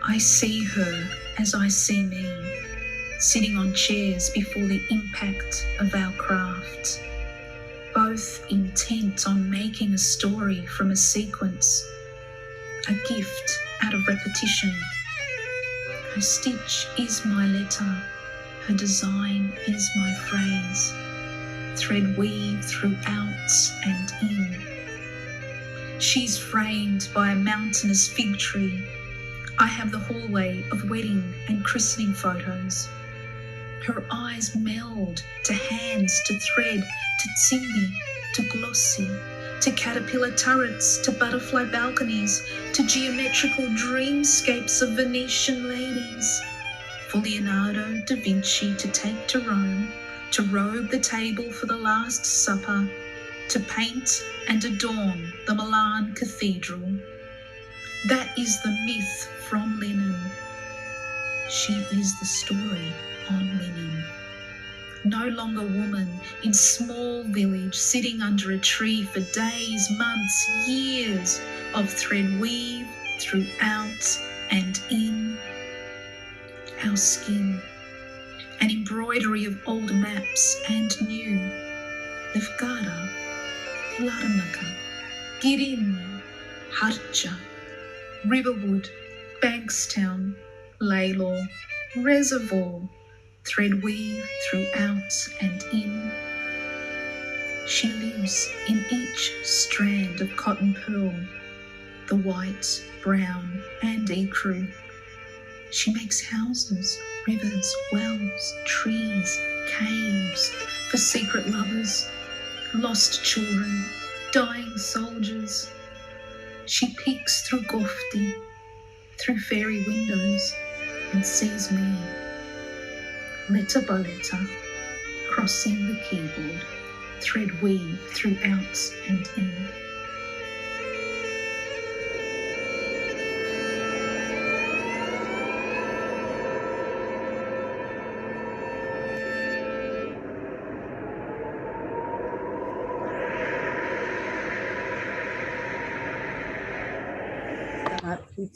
I see her as I see me, sitting on chairs before the impact of our craft, both intent on making a story from a sequence, a gift out of repetition. Her stitch is my letter, her design is my phrase, thread weave throughout and in. She's framed by a mountainous fig tree. I have the hallway of wedding and christening photos. Her eyes meld to hands, to thread, to tsimbi, to glossy, to caterpillar turrets, to butterfly balconies, to geometrical dreamscapes of Venetian ladies. For Leonardo da Vinci to take to Rome, to robe the table for the Last Supper, to paint and adorn the Milan Cathedral. That is the myth from linen. She is the story on linen. No longer woman in small village sitting under a tree for days, months, years of thread weave throughout and in our skin. An embroidery of old maps and new. Lefgada, Larnaca, Girim, Harcha, Riverwood, Bankstown, Laylaw, Reservoir, thread weave throughout and in. She lives in each strand of cotton pearl, the white, brown and ecru. She makes houses, rivers, wells, trees, caves for secret lovers, lost children, dying soldiers. She peeks through Gofti, through fairy windows, and sees me, letter by letter, crossing the keyboard, thread weave throughout and in.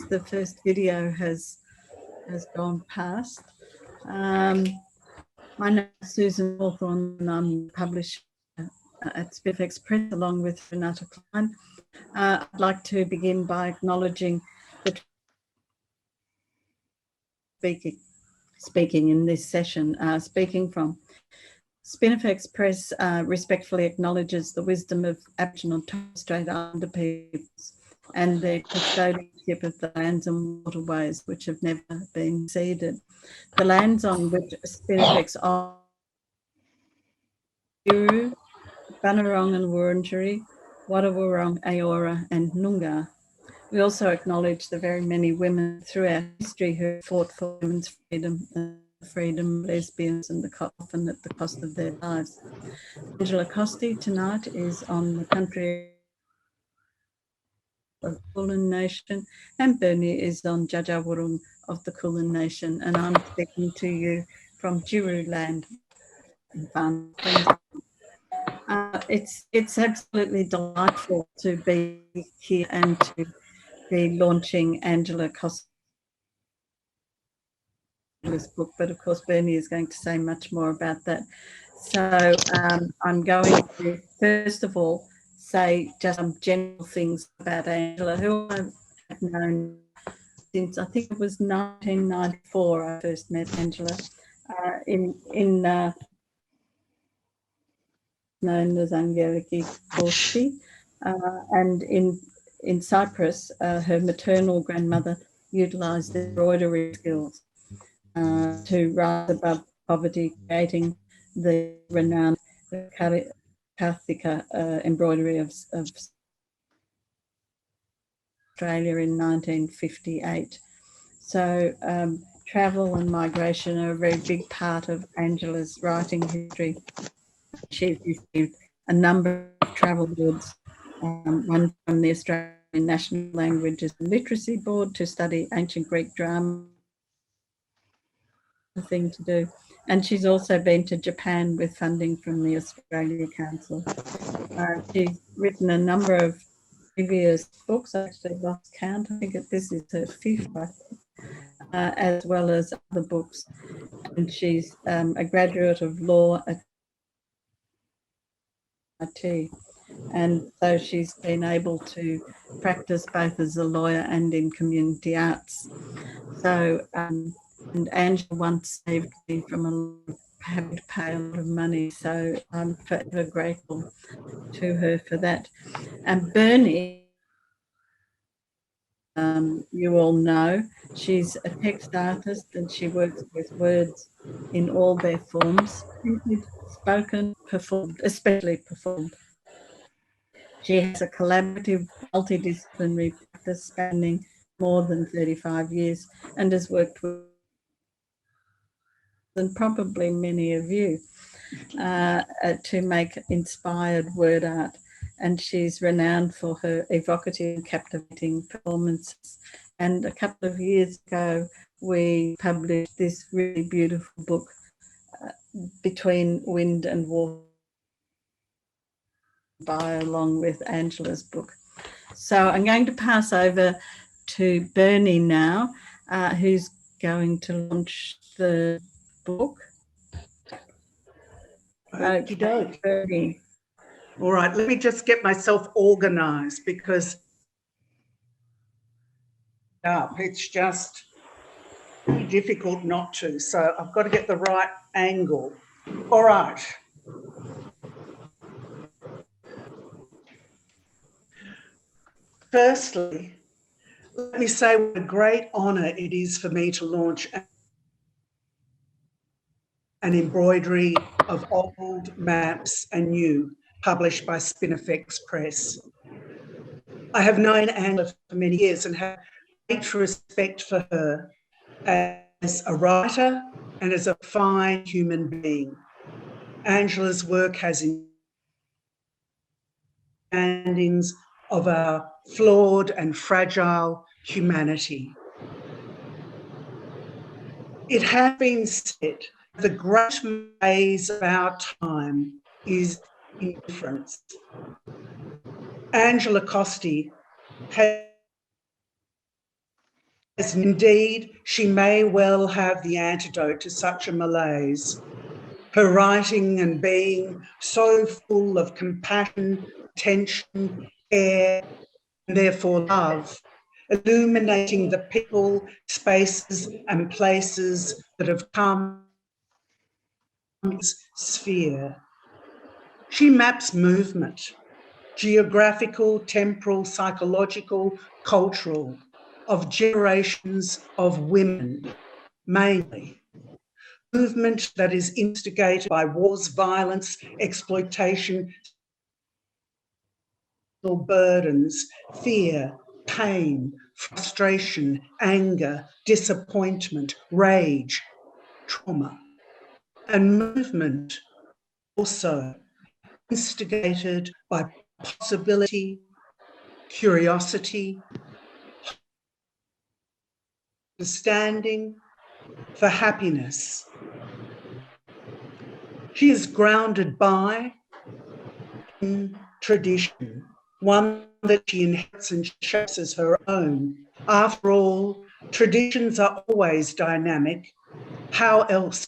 The first video has gone past. My name is Susan Hawthorne and I'm publisher at Spinifex Press along with Renata Klein. I'd like to begin by acknowledging the speaking in this session, speaking from Spinifex Press respectfully acknowledges the wisdom of Aboriginal and Torres Strait Islander peoples and their custodianship of the lands and waterways which have never been ceded. The lands on which Spinifex Uru, Bunurong and Wurundjeri, Wadawurrung, Aora and Noongar. We also acknowledge the very many women throughout history who have fought for women's freedom, lesbians and often at the cost of their lives. Angela Costi tonight is on the country of the Kulin Nation and berni is on Jajawurrung of the Kulin Nation, and I'm speaking to you from Jiru land in Far it's absolutely delightful to be here and to be launching Angela Costi's book, but of course berni is going to say much more about that. So I'm going to first of all say just some general things about Angela, who I've known since I think it was 1994 I first met Angela known as Angela Costi, and in Cyprus, her maternal grandmother utilised embroidery skills to rise above poverty, creating the renowned Karthika embroidery of Australia in 1958. So travel and migration are a very big part of Angela's writing history. She's received a number of travel awards, one from the Australian National Languages and Literacy Board to study ancient Greek drama, thing to do. And she's also been to Japan with funding from the Australia Council. She's written a number of previous books. I actually lost count. I think this is her fifth, I think. as well as other books. And she's a graduate of law at IT. And so she's been able to practice both as a lawyer and in community arts. So, and Angela once saved me from having to pay a lot of money. So I'm forever grateful to her for that. And Bernie, you all know, she's a text artist and she works with words in all their forms, printed, spoken, performed, especially performed. She has a collaborative, multidisciplinary practice spanning more than 35 years and has worked with, and probably many of you, to make inspired word art. And she's renowned for her evocative and captivating performances. And a couple of years ago, we published this really beautiful book, Between Wind and Water, along with Angela's book. So I'm going to pass over to Bernie now, who's going to launch the book. Okey-doke. Bernie. All right, let me just get myself organised because it's just difficult not to. So I've got to get the right angle. All right. Firstly, let me say what a great honour it is for me to launch an embroidery of old maps and new, published by Spinifex Press. I have known Angela for many years and have great respect for her as a writer and as a fine human being. Angela's work has understandings of our flawed and fragile humanity. It has been said the great maze of our time is indifference. Angela Costi has, indeed, she may well have the antidote to such a malaise. Her writing and being so full of compassion, tension, care, and therefore love, illuminating the people, spaces and places that have come in this sphere. She maps movement, geographical, temporal, psychological, cultural, of generations of women, mainly. Movement that is instigated by wars, violence, exploitation, burdens, fear, pain, frustration, anger, disappointment, rage, trauma. And movement also instigated by possibility, curiosity, understanding, for happiness. She is grounded by tradition, one that she inherits and shapes as her own. After all, traditions are always dynamic. How else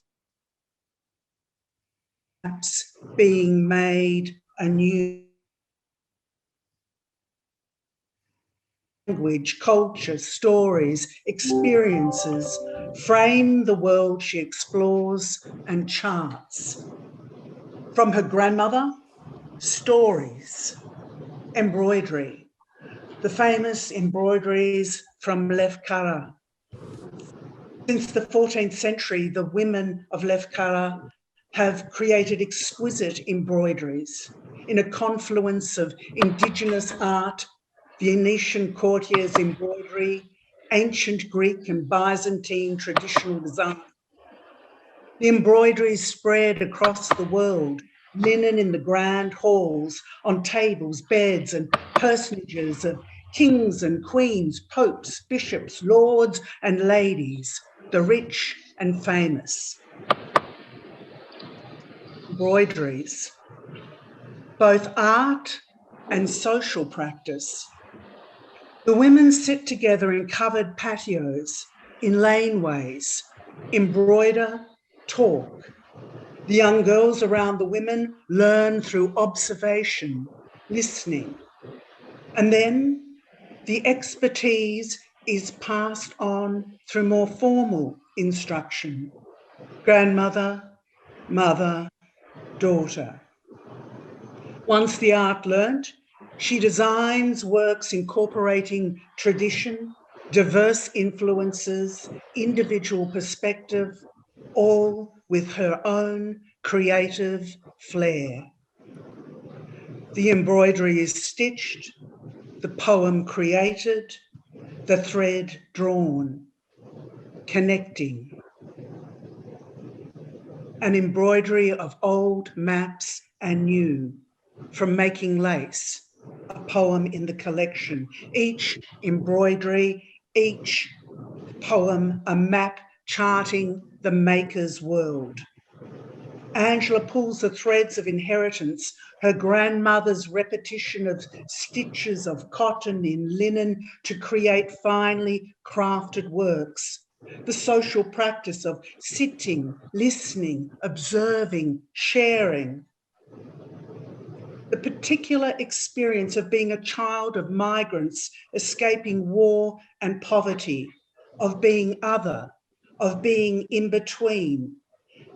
perhaps being made anew? Language, culture, stories, experiences frame the world she explores and charts. From her grandmother, stories, embroidery, the famous embroideries from Lefkara. Since the 14th century, the women of Lefkara have created exquisite embroideries in a confluence of indigenous art, Venetian courtiers' embroidery, ancient Greek and Byzantine traditional design. The embroideries spread across the world, linen in the grand halls, on tables, beds, and personages of kings and queens, popes, bishops, lords, and ladies, the rich and famous. Embroideries, both art and social practice. The women sit together in covered patios, in laneways, embroider, talk. The young girls around the women learn through observation, listening. And then the expertise is passed on through more formal instruction. Grandmother, mother, daughter. Once the art learnt, she designs works incorporating tradition, diverse influences, individual perspective, all with her own creative flair. The embroidery is stitched, the poem created, the thread drawn, connecting. An embroidery of old maps and new, from Making Lace, a poem in the collection. Each embroidery, each poem, a map charting the maker's world. Angela pulls the threads of inheritance, her grandmother's repetition of stitches of cotton in linen to create finely crafted works. The social practice of sitting, listening, observing, sharing. The particular experience of being a child of migrants escaping war and poverty, of being other, of being in between,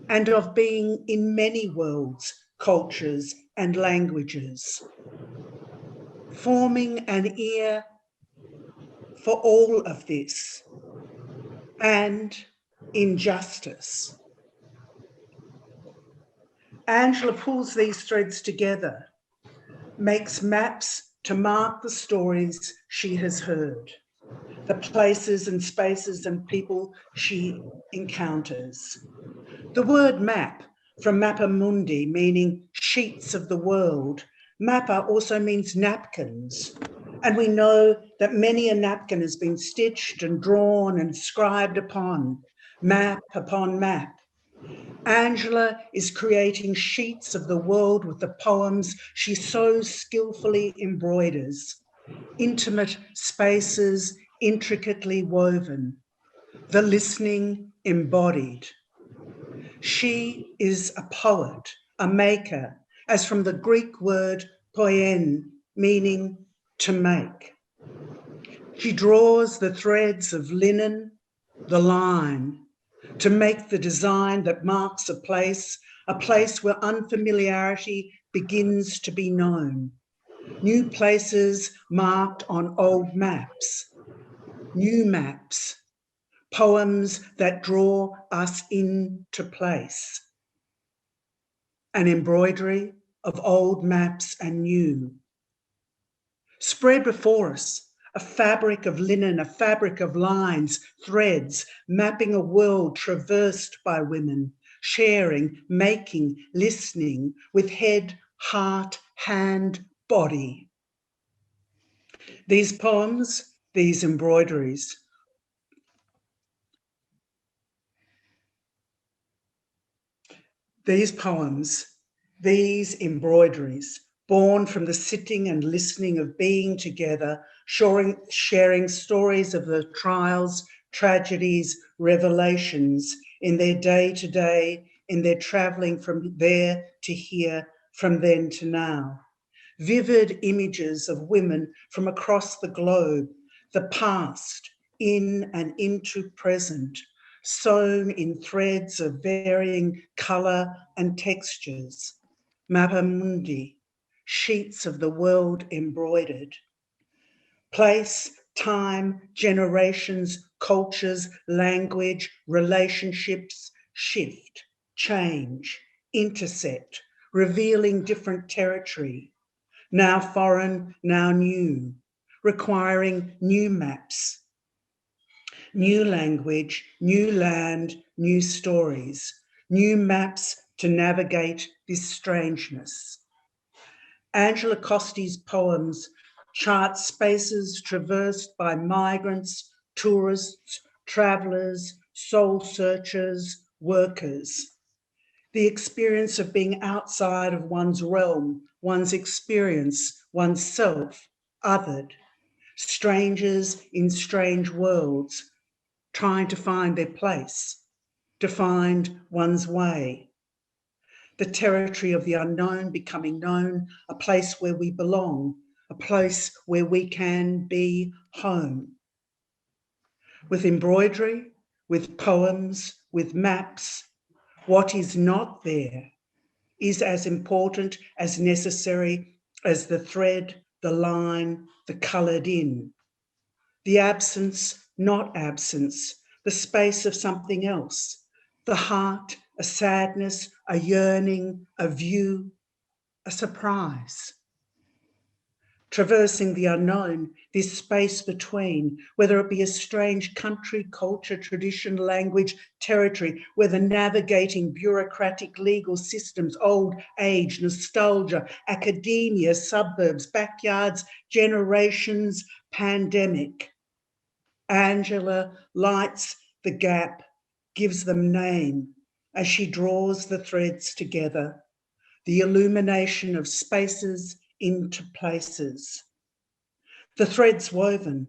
and of being in many worlds, cultures, and languages. Forming an ear for all of this, and injustice. Angela pulls these threads together, makes maps to mark the stories she has heard, the places and spaces and people she encounters. The word map, from mappa mundi, meaning sheets of the world, mappa also means napkins. And we know that many a napkin has been stitched and drawn and scribed upon, map upon map. Angela is creating sheets of the world with the poems she so skillfully embroiders, intimate spaces intricately woven, the listening embodied. She is a poet, a maker, as from the Greek word poien, meaning to make. She draws the threads of linen, the line, to make the design that marks a place where unfamiliarity begins to be known. New places marked on old maps, new maps, poems that draw us into place. An embroidery of old maps and new. Spread before us, a fabric of linen, a fabric of lines, threads, mapping a world traversed by women, sharing, making, listening, with head, heart, hand, body. These poems, these embroideries, these poems, these embroideries, born from the sitting and listening of being together, sharing stories of the trials, tragedies, revelations in their day-to-day, in their travelling from there to here, from then to now. Vivid images of women from across the globe, the past, in and into present, sewn in threads of varying colour and textures. Mappa mundi, sheets of the world embroidered. Place, time, generations, cultures, language, relationships, shift, change, intersect, revealing different territory, now foreign, now new, requiring new maps, new language, new land, new stories, new maps to navigate this strangeness. Angela Costi's poems chart spaces traversed by migrants, tourists, travellers, soul searchers, workers. The experience of being outside of one's realm, one's experience, one's self, othered. Strangers in strange worlds, trying to find their place, to find one's way. The territory of the unknown becoming known, a place where we belong, a place where we can be home. With embroidery, with poems, with maps, what is not there is as important, as necessary as the thread, the line, the coloured in. The absence, not absence, the space of something else, the heart, a sadness, a yearning, a view, a surprise. Traversing the unknown, this space between, whether it be a strange country, culture, tradition, language, territory, whether navigating bureaucratic legal systems, old age, nostalgia, academia, suburbs, backyards, generations, pandemic. Angela lights the gap, gives them name as she draws the threads together, the illumination of spaces into places. The threads woven,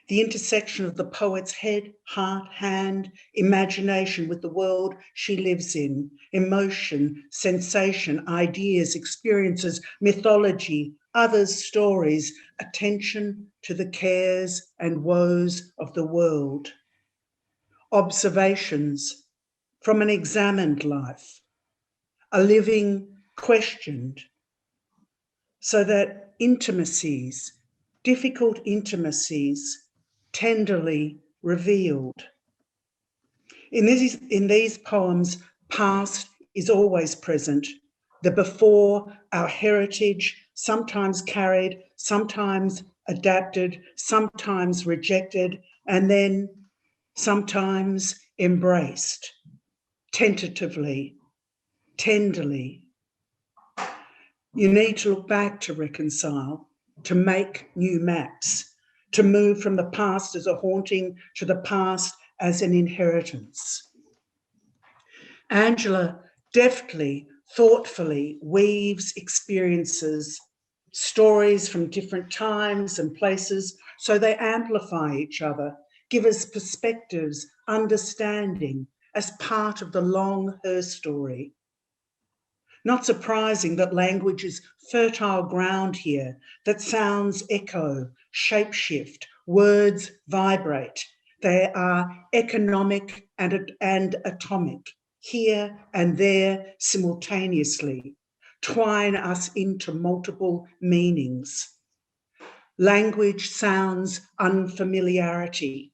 the intersection of the poet's head, heart, hand, imagination with the world she lives in, emotion, sensation, ideas, experiences, mythology, others' stories, attention to the cares and woes of the world. Observations from an examined life, a living questioned, so that intimacies, difficult intimacies, tenderly revealed. In these poems, past is always present, the before, our heritage, sometimes carried, sometimes adapted, sometimes rejected, and then sometimes embraced, tentatively, tenderly. You need to look back to reconcile, to make new maps, to move from the past as a haunting to the past as an inheritance. Angela deftly, thoughtfully weaves experiences, stories from different times and places, so they amplify each other, give us perspectives, understanding as part of the long her story. Not surprising that language is fertile ground here, that sounds echo, shapeshift, words vibrate. They are economic and atomic, here and there simultaneously, twine us into multiple meanings. Language sounds unfamiliarity.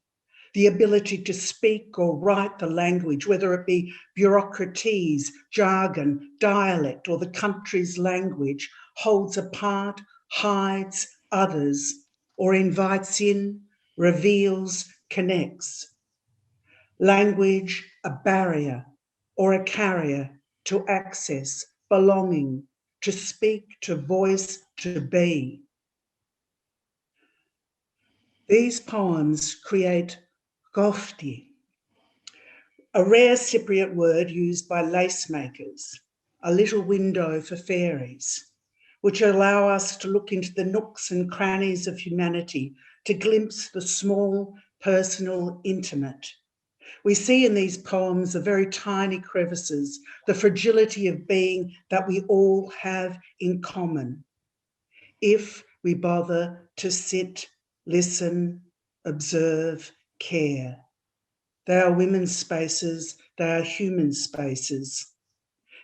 The ability to speak or write the language, whether it be bureaucraties, jargon, dialect, or the country's language, holds apart, hides others, or invites in, reveals, connects. Language, a barrier or a carrier to access, belonging, to speak, to voice, to be. These poems create Costi, a rare Cypriot word used by lace makers, a little window for fairies, which allow us to look into the nooks and crannies of humanity, to glimpse the small, personal, intimate. We see in these poems the very tiny crevices, the fragility of being that we all have in common, if we bother to sit, listen, observe, care. They are women's spaces, they are human spaces.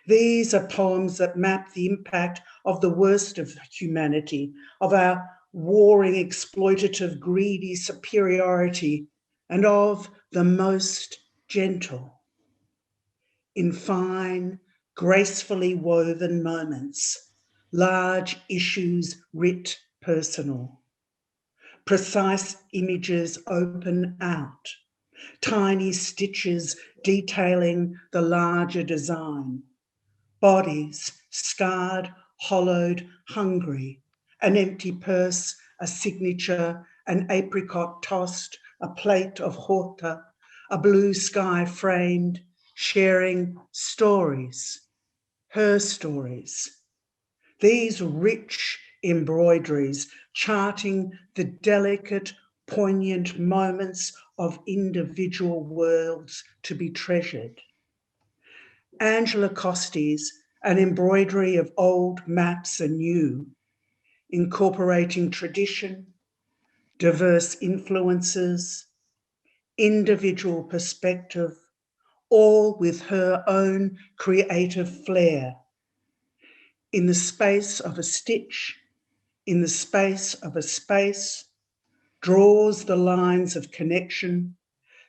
These are poems that map the impact of the worst of humanity, of our warring, exploitative, greedy superiority, and of the most gentle. In fine, gracefully woven moments, large issues writ personal. Precise images open out, tiny stitches detailing the larger design. Bodies scarred, hollowed, hungry, an empty purse, a signature, an apricot tossed, a plate of horta, a blue sky framed, sharing stories, her stories. These rich embroideries charting the delicate, poignant moments of individual worlds to be treasured. Angela Costi's An Embroidery of Old Maps and New, incorporating tradition, diverse influences, individual perspective, all with her own creative flair. In the space of a stitch, in the space of a space, draws the lines of connection,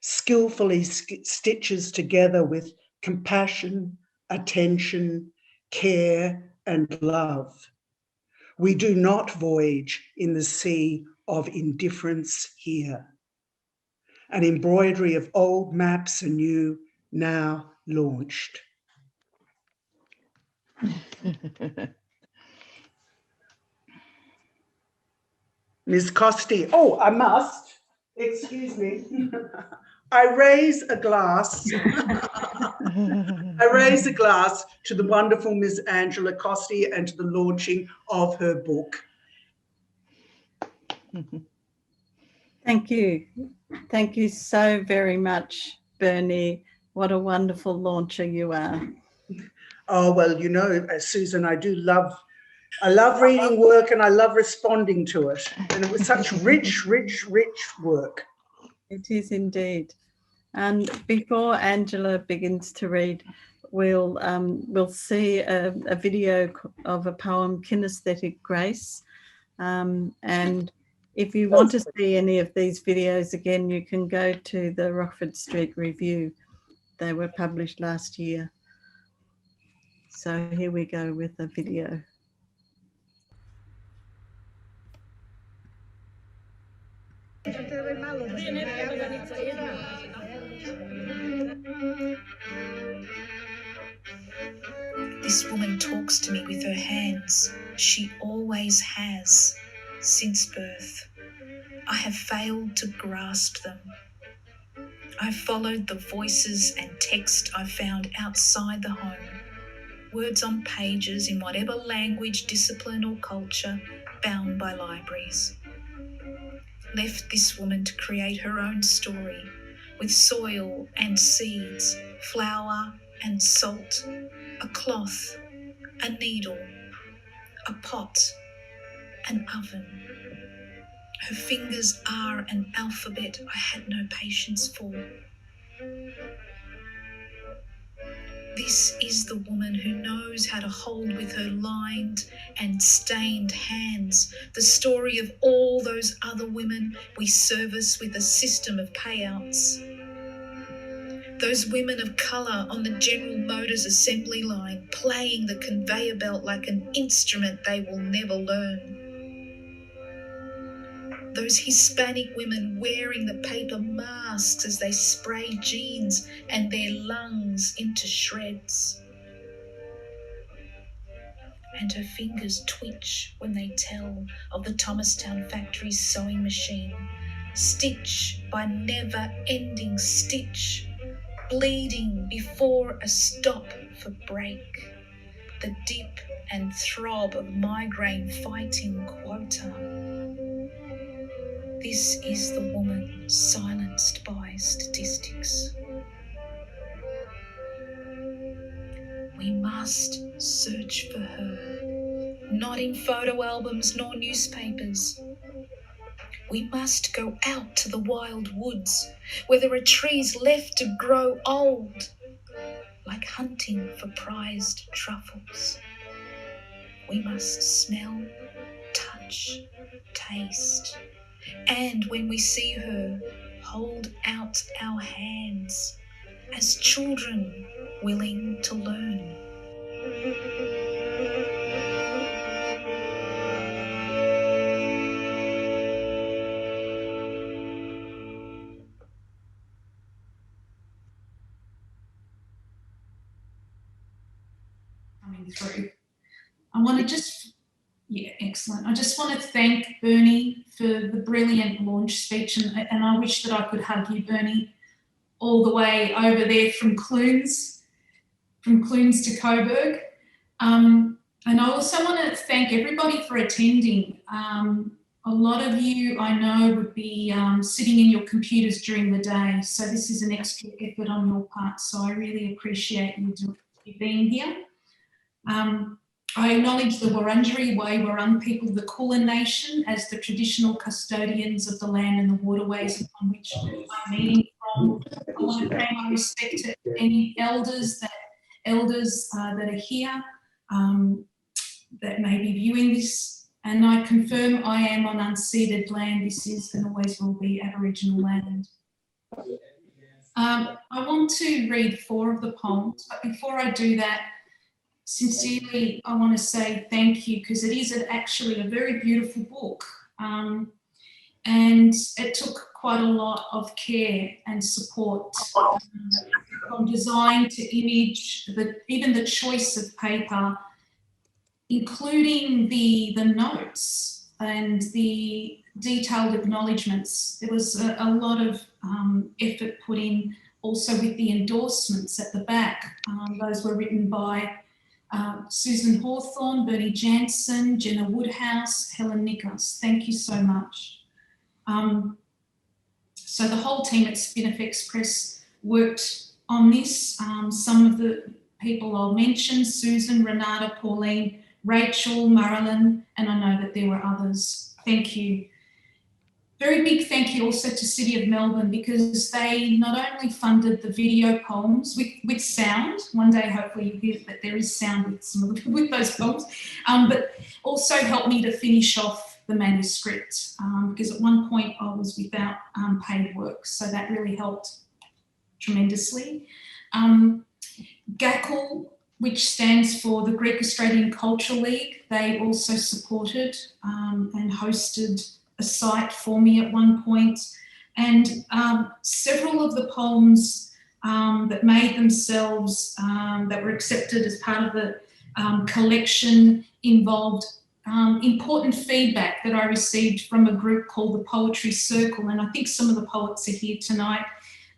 skillfully stitches together with compassion, attention, care, and love. We do not voyage in the sea of indifference here. An embroidery of old maps and new, now launched. Ms. Costi, oh, I must, excuse me. I raise a glass. I raise a glass to the wonderful Ms. Angela Costi and to the launching of her book. Thank you. Thank you so very much, Bernie. What a wonderful launcher you are. Oh, well, you know, Susan, I love reading work and I love responding to it. And it was such rich, rich, rich work. It is indeed. And before Angela begins to read, we'll see a video of a poem, Kinesthetic Grace. And if you want to see any of these videos again, you can go to the Rockford Street Review. They were published last year. So here we go with the video. This woman talks to me with her hands. She always has, since birth. I have failed to grasp them. I followed the voices and text I found outside the home. Words on pages in whatever language, discipline or culture bound by libraries. Left this woman to create her own story with soil and seeds, flour and salt, a cloth, a needle, a pot, an oven. Her fingers are an alphabet I had no patience for. This is the woman who knows how to hold with her lined and stained hands the story of all those other women we service with a system of payouts. Those women of colour on the General Motors assembly line playing the conveyor belt like an instrument they will never learn. Those Hispanic women wearing the paper masks as they spray jeans and their lungs into shreds. And her fingers twitch when they tell of the Thomastown factory's sewing machine, stitch by never-ending stitch, bleeding before a stop for break, the dip and throb of migraine fighting quota. This is the woman silenced by statistics. We must search for her, not in photo albums nor newspapers. We must go out to the wild woods where there are trees left to grow old, like hunting for prized truffles. We must smell, touch, taste, and when we see her, hold out our hands as children willing to learn. Coming through. I want to just, excellent. I just want to thank Bernie for the brilliant launch speech, and I wish that I could hug you, Bernie, all the way over there from Clunes to Coburg. And I also want to thank everybody for attending. A lot of you, I know, would be sitting in your computers during the day, so this is an extra effort on your part, so I really appreciate you being here. I acknowledge the Wurundjeri Woi-wurrung people of the Kulin Nation as the traditional custodians of the land and the waterways upon which I'm meeting from. I want to pay my respect to any elders that are here that may be viewing this, and I confirm I am on unceded land. This is and always will be Aboriginal land. I want to read 4 of the poems, but before I do that, sincerely, I want to say thank you, because it is actually a very beautiful book, and it took quite a lot of care and support, from design to image, even the choice of paper, including the notes and the detailed acknowledgements. There was a lot of effort put in, also with the endorsements at the back. Those were written by Susan Hawthorne, Bernie Janssen, Jenna Woodhouse, Helen Nicholas. Thank you so much. So the whole team at Spinifex Press worked on this. Some of the people I'll mention: Susan, Renata, Pauline, Rachel, Marilyn, and I know that there were others. Thank you. Very big thank you also to City of Melbourne, because they not only funded the video poems with sound, one day hopefully you hear that there is sound with those poems, but also helped me to finish off the manuscript, because at one point I was without paid work, so that really helped tremendously. GACL, which stands for the Greek Australian Cultural League, they also supported and hosted a site for me at one point, and several of the poems that made themselves, that were accepted as part of the collection, involved important feedback that I received from a group called the Poetry Circle, and I think some of the poets are here tonight: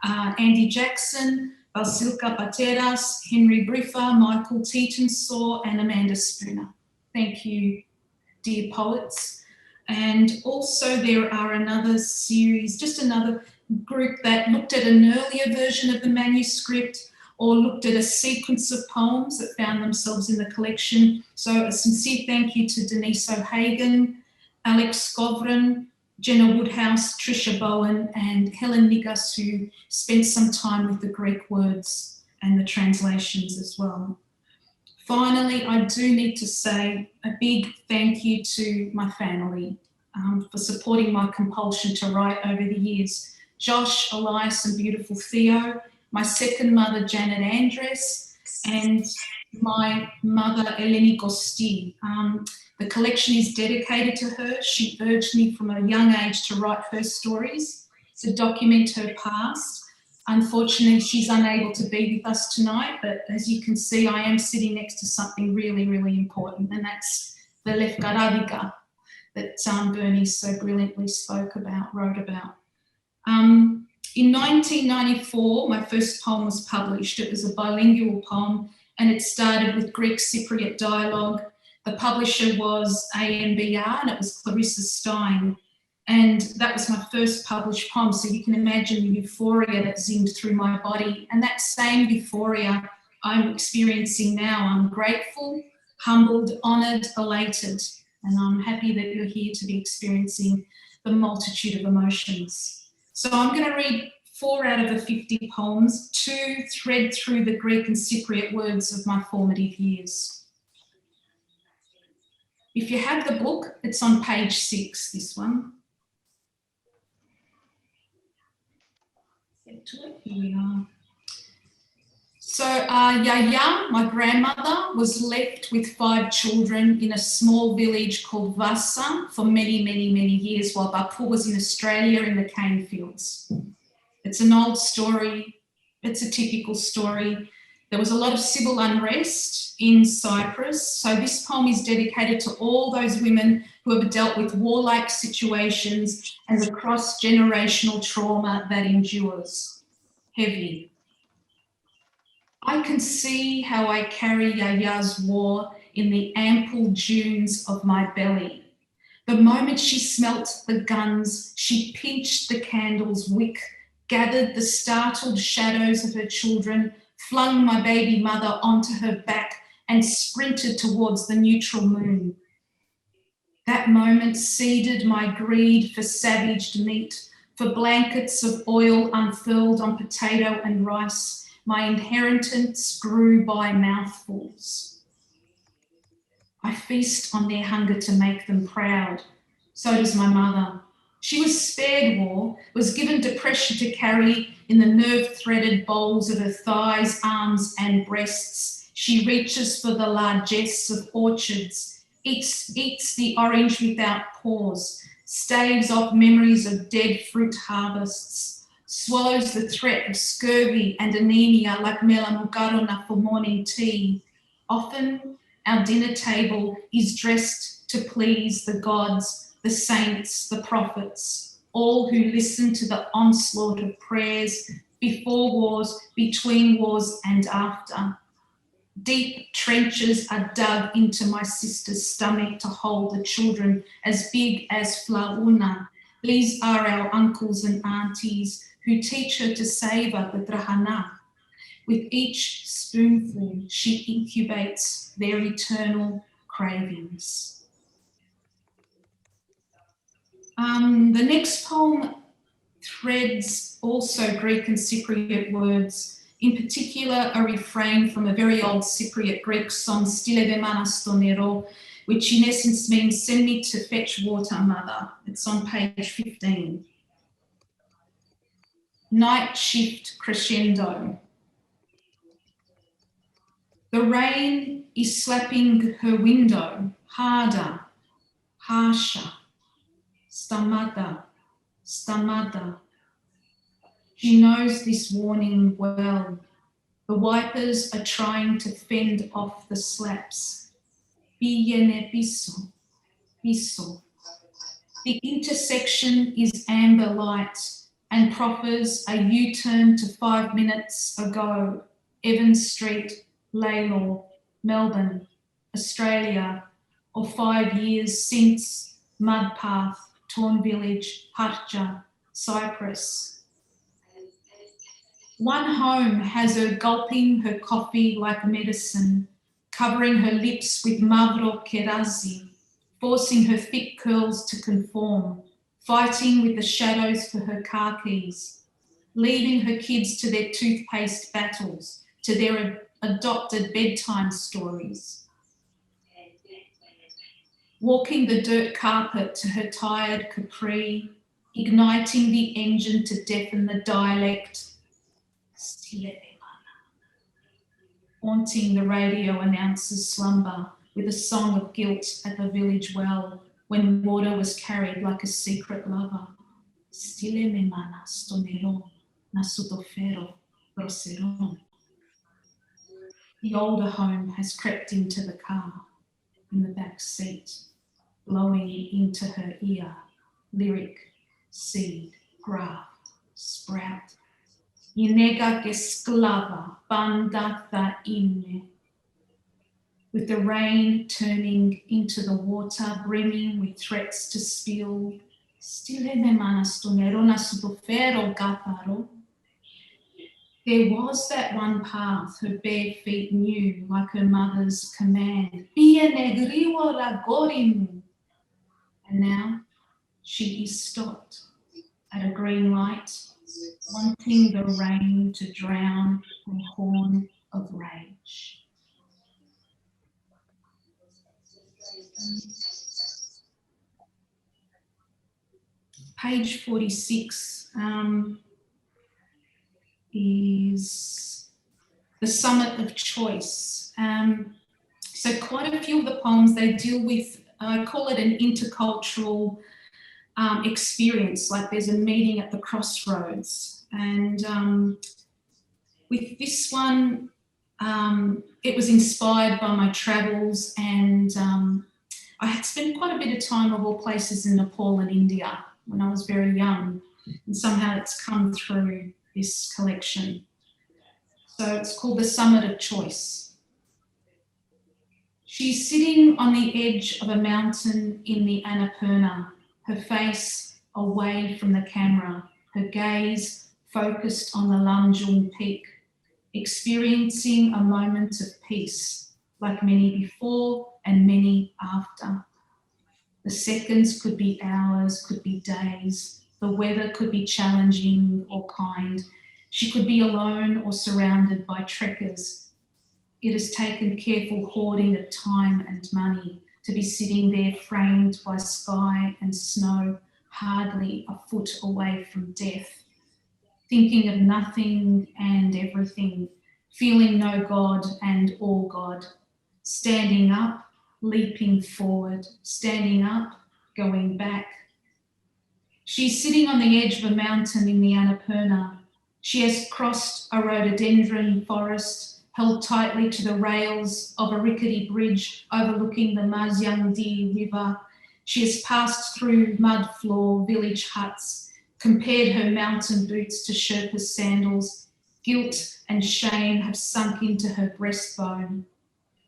Andy Jackson, Basilka Pateras, Henry Briffa, Michael Teatonsaw, and Amanda Spooner. Thank you, dear poets. And also there are another series, just another group that looked at an earlier version of the manuscript, or looked at a sequence of poems that found themselves in the collection. So a sincere thank you to Denise O'Hagan, Alex Skovron, Jenna Woodhouse, Tricia Bowen, and Helen Nigas, who spent some time with the Greek words and the translations as well. Finally, I do need to say a big thank you to my family for supporting my compulsion to write over the years. Josh, Elias, and beautiful Theo, my second mother, Janet Andres, and my mother, Angela Costi. The collection is dedicated to her. She urged me from a young age to write her stories, to document her past. Unfortunately, she's unable to be with us tonight, but as you can see, I am sitting next to something really, really important, and that's the Lefkaradika that Bernie so brilliantly wrote about. In 1994, my first poem was published. It was a bilingual poem, and it started with Greek Cypriot dialogue. The publisher was EMBROIDERY, and it was Clarissa Stein. And that was my first published poem, so you can imagine the euphoria that zinged through my body. And that same euphoria I'm experiencing now. I'm grateful, humbled, honoured, elated, and I'm happy that you're here to be experiencing the multitude of emotions. So I'm going to read 4 out of the 50 poems to thread through the Greek and Cypriot words of my formative years. If you have the book, it's on page 6, this one. Get to it, here we are. So Yaya, my grandmother, was left with 5 children in a small village called Vasa for many, many, many years while Bapu was in Australia in the cane fields. It's an old story. It's a typical story. There was a lot of civil unrest in Cyprus. So this poem is dedicated to all those women who have dealt with warlike situations and the cross-generational trauma that endures. Heavy. I can see how I carry Yaya's war in the ample dunes of my belly. The moment she smelt the guns, she pinched the candle's wick, gathered the startled shadows of her children, flung my baby mother onto her back, and sprinted towards the neutral moon. That moment seeded my greed for savaged meat, for blankets of oil unfurled on potato and rice. My inheritance grew by mouthfuls. I feast on their hunger to make them proud. So does my mother. She was spared war, was given depression to carry in the nerve-threaded bowls of her thighs, arms and breasts. She reaches for the largesse of orchards, eats the orange without pause, staves off memories of dead fruit harvests, swallows the threat of scurvy and anemia like melamukarona for morning tea. Often our dinner table is dressed to please the gods, the saints, the prophets, all who listen to the onslaught of prayers before wars, between wars and after. Deep trenches are dug into my sister's stomach to hold the children as big as Flauna. These are our uncles and aunties who teach her to savour the drahana. With each spoonful, she incubates their eternal cravings. The next poem threads also Greek and Cypriot words, in particular a refrain from a very old Cypriot Greek song, Stile mana sto nero, which in essence means send me to fetch water, mother. It's on page 15. Night shift crescendo. The rain is slapping her window harder, harsher. Stamata, stamata. She knows this warning well. The wipers are trying to fend off the slaps. Viene piso, piso. The intersection is amber light and proffers a U-turn to 5 minutes ago. Evans Street, Laylaw, Melbourne, Australia, or 5 years since, Mudpath, Torn Village, Harja, Cyprus. One home has her gulping her coffee like medicine, covering her lips with Mavro Kerazi, forcing her thick curls to conform, fighting with the shadows for her car keys, leaving her kids to their toothpaste battles, to their adopted bedtime stories, walking the dirt carpet to her tired capri, igniting the engine to deafen the dialect, haunting the radio announcer's slumber with a song of guilt at the village well when water was carried like a secret lover. Stile me mana sto nero, nasutofero, groseron. The older home has crept into the car, in the back seat, blowing into her ear, lyric, seed, graft, sprout. Inega que esclava, bandata inne. With the rain turning into the water, brimming with threats to spill. Stile me manas to nerona sudofero gataro. There was that one path her bare feet knew, like her mother's command. Viene grivo ragorimu. And now she is stopped at a green light, wanting the rain to drown her horn of rage. Page 46 is the summit of choice. So quite a few of the poems, they deal with, I call it an intercultural experience, like there's a meeting at the crossroads. And with this one, it was inspired by my travels, and I had spent quite a bit of time of all places in Nepal and India when I was very young, and somehow it's come through this collection. So it's called The Summit of Choice. She's sitting on the edge of a mountain in the Annapurna, her face away from the camera, her gaze focused on the Lamjung peak, experiencing a moment of peace, like many before and many after. The seconds could be hours, could be days. The weather could be challenging or kind. She could be alone or surrounded by trekkers. It has taken careful hoarding of time and money to be sitting there framed by sky and snow, hardly a foot away from death, thinking of nothing and everything, feeling no God and all God, standing up, leaping forward, standing up, going back. She's sitting on the edge of a mountain in the Annapurna. She has crossed a rhododendron forest, held tightly to the rails of a rickety bridge overlooking the Masyangdi River. She has passed through mud floor village huts, compared her mountain boots to Sherpa's sandals. Guilt and shame have sunk into her breastbone.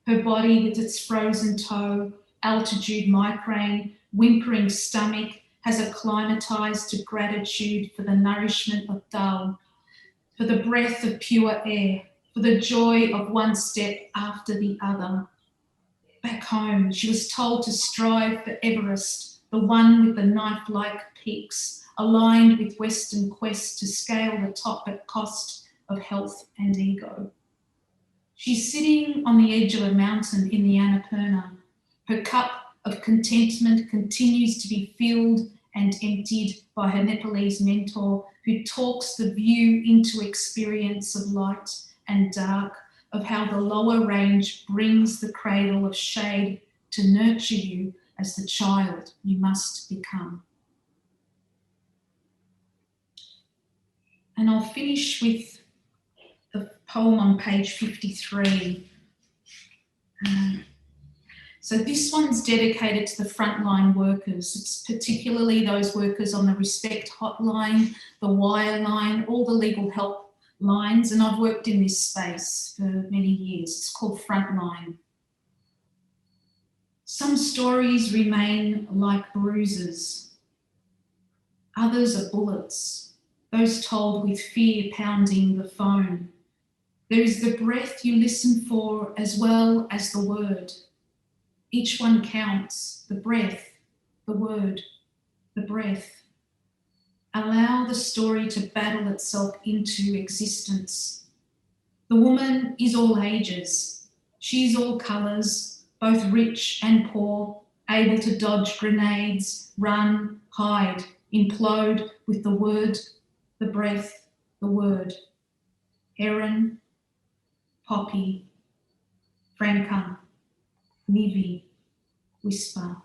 Her body with its frozen toe, altitude migraine, whimpering stomach, has acclimatised to gratitude for the nourishment of dal, for the breath of pure air, for the joy of one step after the other. Back home, she was told to strive for Everest, the one with the knife-like peaks, aligned with Western quest to scale the top at cost of health and ego. She's sitting on the edge of a mountain in the Annapurna. Her cup of contentment continues to be filled and emptied by her Nepalese mentor, who talks the view into experience of light and dark, of how the lower range brings the cradle of shade to nurture you as the child you must become. And I'll finish with the poem on page 53. So this one's dedicated to the frontline workers. It's particularly those workers on the Respect hotline, the Wire line, all the legal help lines, and I've worked in this space for many years. It's called Frontline. Some stories remain like bruises. Others are bullets, those told with fear pounding the phone. There is the breath you listen for as well as the word. Each one counts, the breath, the word, the breath. Allow the story to battle itself into existence. The woman is all ages. She is all colours, both rich and poor, able to dodge grenades, run, hide, implode with the word, the breath, the word. Erin, Poppy, Franca, Nivi, whisper,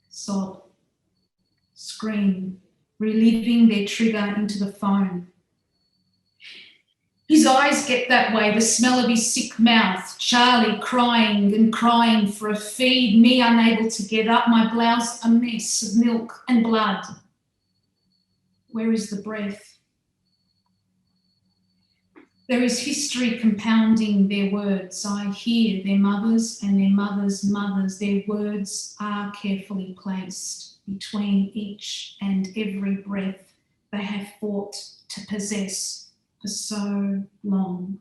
sob, scream, reliving their trigger into the phone. His eyes get that way, the smell of his sick mouth, Charlie crying and crying for a feed, me unable to get up, my blouse a mess of milk and blood. Where is the breath? There is history compounding their words. I hear their mothers and their mothers' mothers. Their words are carefully placed between each and every breath they have fought to possess for so long.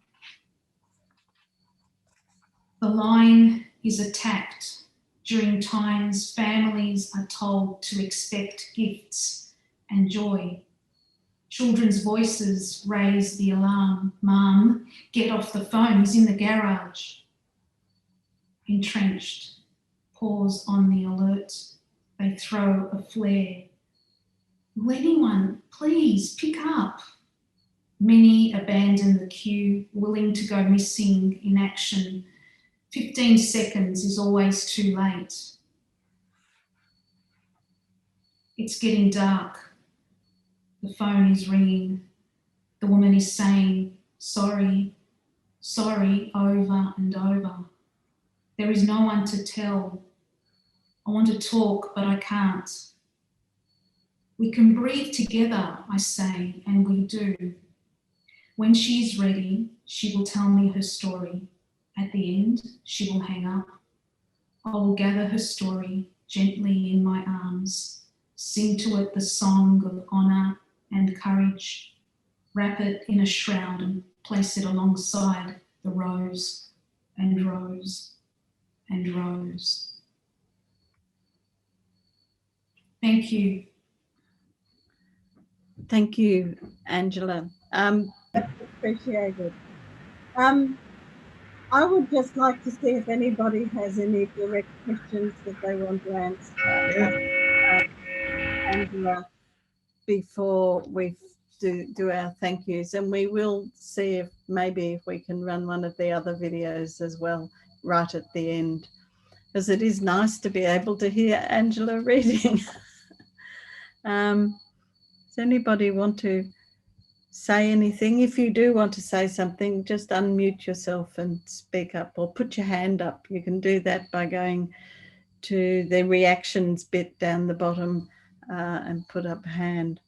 The line is attacked during times families are told to expect gifts and joy. Children's voices raise the alarm. Mum, get off the phone, he's in the garage. Entrenched, pause on the alert. They throw a flare. Will anyone please pick up? Many abandon the queue, willing to go missing in action. 15 seconds is always too late. It's getting dark. The phone is ringing. The woman is saying, sorry, sorry, over and over. There is no one to tell. I want to talk, but I can't. We can breathe together, I say, and we do. When she is ready, she will tell me her story. At the end, she will hang up. I will gather her story gently in my arms, sing to it the song of honour and courage, wrap it in a shroud and place it alongside the rose and rose and rose. Thank you. Thank you, Angela. That's appreciated. I would just like to see if anybody has any direct questions that they want to answer, Angela, before we do our thank yous. And we will see if maybe if we can run one of the other videos as well right at the end, because it is nice to be able to hear Angela reading. Does anybody want to say anything? If you do want to say something, just unmute yourself and speak up, or put your hand up. You can do that by going to the reactions bit down the bottom and put up a hand.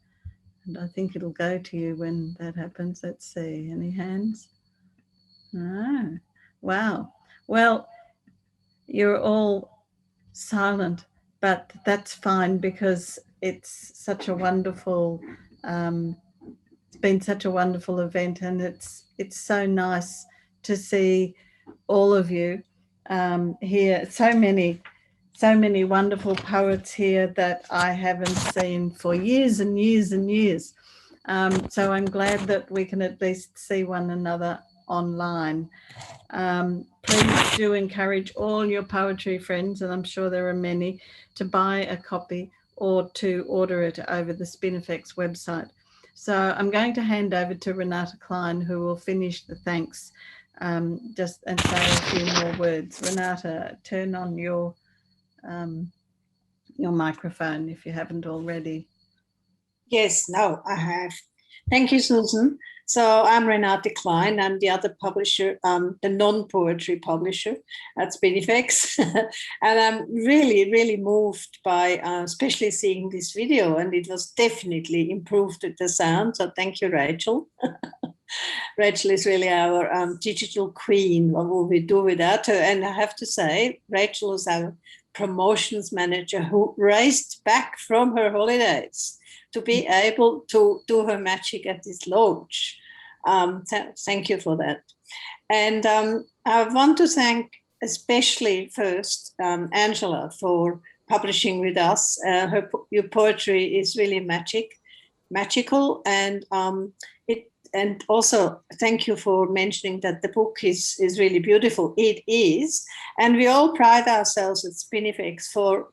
And I think it'll go to you when that happens. Let's see, any hands? No. Wow. Well, you're all silent, but that's fine, because it's such a wonderful it's been such a wonderful event, and it's so nice to see all of you here. So many wonderful poets here that I haven't seen for years and years and years. So I'm glad that we can at least see one another online. Please do encourage all your poetry friends, and I'm sure there are many, to buy a copy or to order it over the Spinifex website. So I'm going to hand over to Renata Klein, who will finish the thanks just and say a few more words. Renata, turn on your microphone if you haven't already. Yes, no, I have. Thank you, Susan. So I'm Renata Klein. I'm the other publisher, the non-poetry publisher at Spinifex. And I'm really, really moved by especially seeing this video, and it was definitely improved with the sound. So thank you, Rachel. Rachel is really our digital queen. What will we do without her? And I have to say, Rachel is our promotions manager who raced back from her holidays to be able to do her magic at this launch. Thank you for that. And I want to thank especially first Angela for publishing with us. Your poetry is really magical, and also thank you for mentioning that the book is really beautiful. It is, and we all pride ourselves at Spinifex for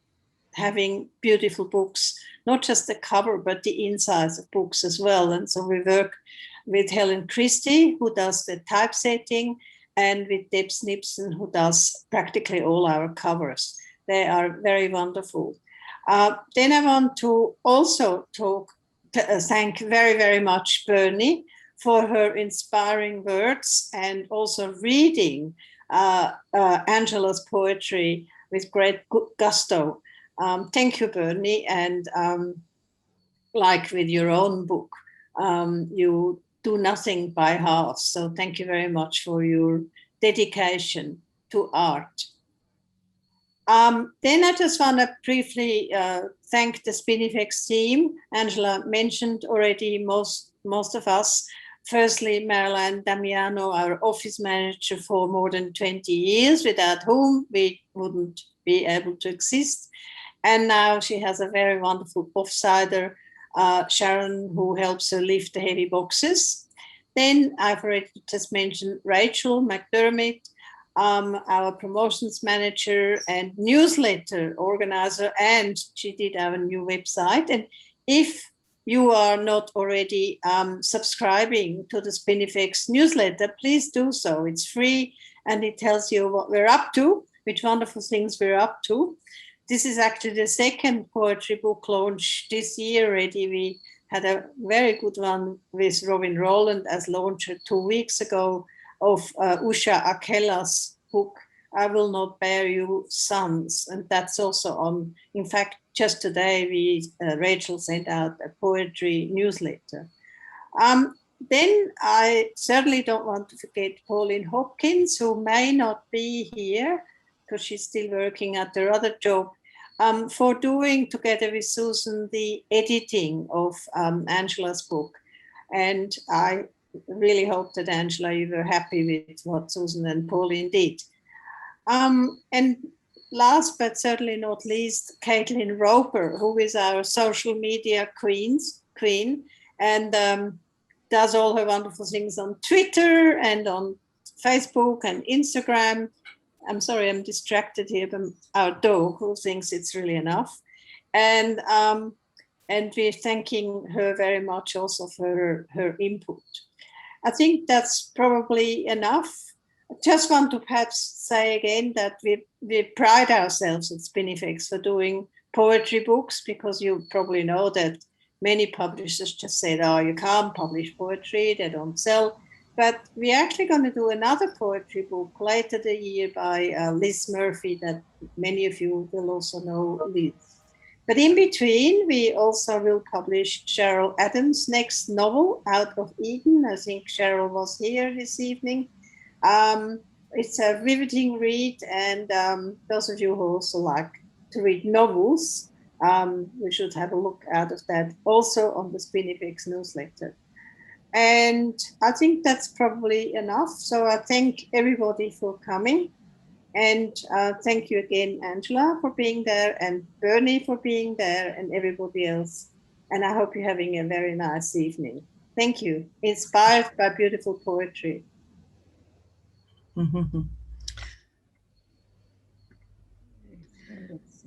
having beautiful books, not just the cover, but the insides of books as well. And so we work with Helen Christie, who does the typesetting, and with Deb Snipson, who does practically all our covers. They are very wonderful. Then I want to also thank very, very much Bernie for her inspiring words, and also reading Angela's poetry with great gusto. Thank you, Bernie. And like with your own book, you do nothing by half. So thank you very much for your dedication to art. Then I just want to briefly thank the Spinifex team. Angela mentioned already most of us. Firstly, Marilyn Damiano, our office manager for more than 20 years, without whom we wouldn't be able to exist. And now she has a very wonderful offsider, Sharon, who helps her lift the heavy boxes. Then I've already just mentioned Rachel McDermott, our promotions manager and newsletter organizer, and she did our new website. And if you are not already subscribing to the Spinifex newsletter, please do so. It's free, and it tells you what we're up to, which wonderful things we're up to. This is actually the second poetry book launch this year already. We had a very good one with Robin Rowland as launcher 2 weeks ago of Usha Akela's book, I Will Not Bear You Sons. And that's also on, in fact, just today, Rachel sent out a poetry newsletter. Then I certainly don't want to forget Pauline Hopkins, who may not be here because she's still working at her other job, for doing together with Susan the editing of Angela's book. And I really hope that, Angela, you were happy with what Susan and Pauline did. And last but certainly not least, Caitlin Roper, who is our social media queen and does all her wonderful things on Twitter and on Facebook and Instagram. I'm sorry, I'm distracted here by our dog who thinks it's really enough. And we're thanking her very much also for her input. I think that's probably enough. I just want to perhaps say again that we pride ourselves at Spinifex for doing poetry books, because you probably know that many publishers just said, oh, you can't publish poetry, they don't sell. But we're actually going to do another poetry book later the year by Liz Murphy, that many of you will also know Liz. But in between, we also will publish Cheryl Adams' next novel, Out of Eden. I think Cheryl was here this evening. It's a riveting read, and those of you who also like to read novels, we should have a look out of that also on the Spinifex newsletter. And I think that's probably enough. So I thank everybody for coming. And thank you again, Angela, for being there, and Bernie for being there, and everybody else. And I hope you're having a very nice evening. Thank you. Inspired by beautiful poetry.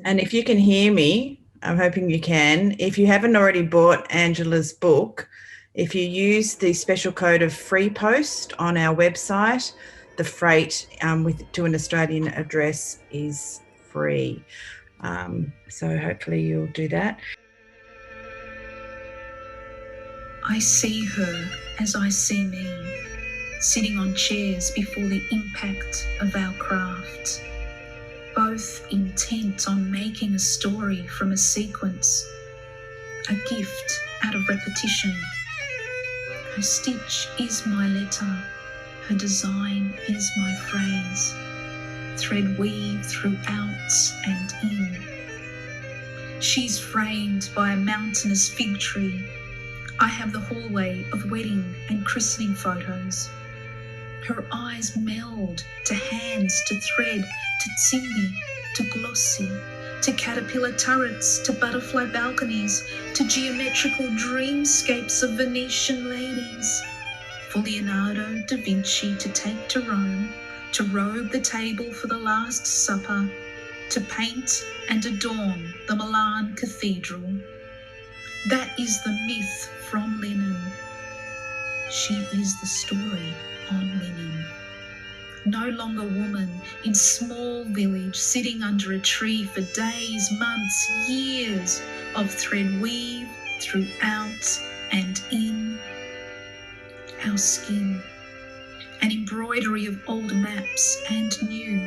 And if you can hear me, I'm hoping you can. If you haven't already bought Angela's book, if you use the special code of free post on our website, the freight to an Australian address is free. So hopefully you'll do that. I see her as I see me, sitting on chairs before the impact of our craft, both intent on making a story from a sequence, a gift out of repetition. Her stitch is my letter, her design is my phrase, thread weave throughout and in. She's framed by a mountainous fig tree. I have the hallway of wedding and christening photos. Her eyes meld to hands, to thread, to timby, to glossy, to caterpillar turrets, to butterfly balconies, to geometrical dreamscapes of Venetian ladies. For Leonardo da Vinci to take to Rome, to robe the table for the Last Supper, to paint and adorn the Milan Cathedral. That is the myth from linen. She is the story on linen. No longer woman in small village sitting under a tree for days, months, years of thread weave throughout and in our skin. An embroidery of old maps and new.